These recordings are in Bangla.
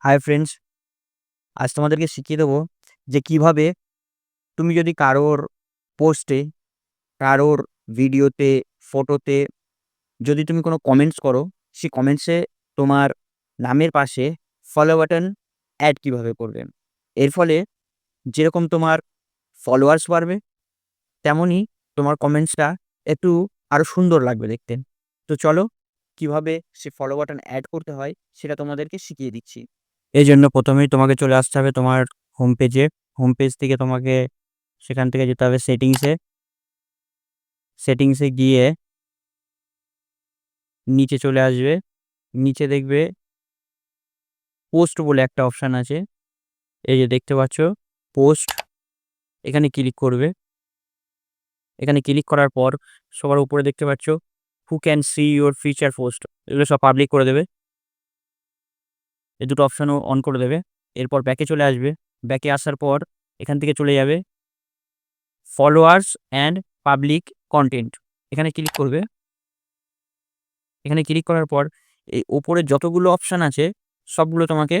হাই ফ্রেন্ডস, আজ তোমাদেরকে শিখিয়ে দেবো যে কিভাবে তুমি যদি কারোর পোস্টে, কারোর ভিডিওতে, ফটোতে যদি তুমি কোনো কমেন্টস করো, সেই কমেন্টসে তোমার নামের পাশে ফলো বাটন অ্যাড কিভাবে করবে। এর ফলে যেরকম তোমার ফলোয়ার্স বাড়বে, তেমনই তোমার কমেন্টসটা একটু আরো সুন্দর লাগবে দেখতে। তো চলো কিভাবে সে ফলো বাটন অ্যাড করতে হয় সেটা তোমাদেরকে শিখিয়ে দিচ্ছি। এজন্য ১ম এই তোমাকে চলে আসতে হবে তোমার হোম পেজে। হোম পেজ থেকে তোমাকে সেখান থেকে যেতে হবে সেটিংসে। সেটিংসে গিয়ে নিচে চলে আসবে। নিচে দেখবে পোস্ট বলে একটা অপশান আছে। এই যে দেখতে পাচ্ছ পোস্ট, এখানে ক্লিক করবে। এখানে ক্লিক করার পর সবার উপরে দেখতে পাচ্ছ who can see your future post, এগুলো সব পাবলিক করে দেবে। এই দুটো অপশানও অন করে দেবে। এরপর ব্যাকে চলে আসবে। ব্যাকে আসার পর এখান থেকে চলে যাবে ফলোয়ার্স অ্যান্ড পাবলিক কন্টেন্ট, এখানে ক্লিক করবে। এখানে ক্লিক করার পর এই ওপরে যতগুলো অপশান আছে সবগুলো তোমাকে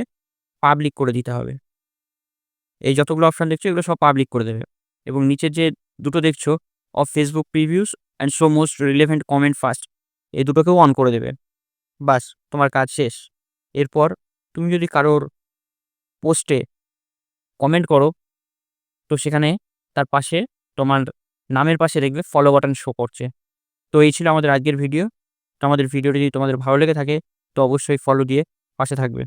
পাবলিক করে দিতে হবে। এই যতগুলো অপশান দেখছো এগুলো সব পাবলিক করে দেবে এবং নিচের যে দুটো দেখছো of Facebook previews and show most relevant comment first, এই দুটোকেও অন করে দেবে। বাস, তোমার কাজ শেষ। এরপর তুমি যদি কারোর পোস্টে কমেন্ট করো, তো সেখানে তার পাশে তোমার নামের পাশে দেখবে ফলো বাটন শো করছে। তো এই ছিল আমাদের আজকের ভিডিও। তো আমাদের ভিডিওটি যদি তোমাদের ভালো লেগে থাকে তো অবশ্যই ফলো দিয়ে পাশে থাকবে।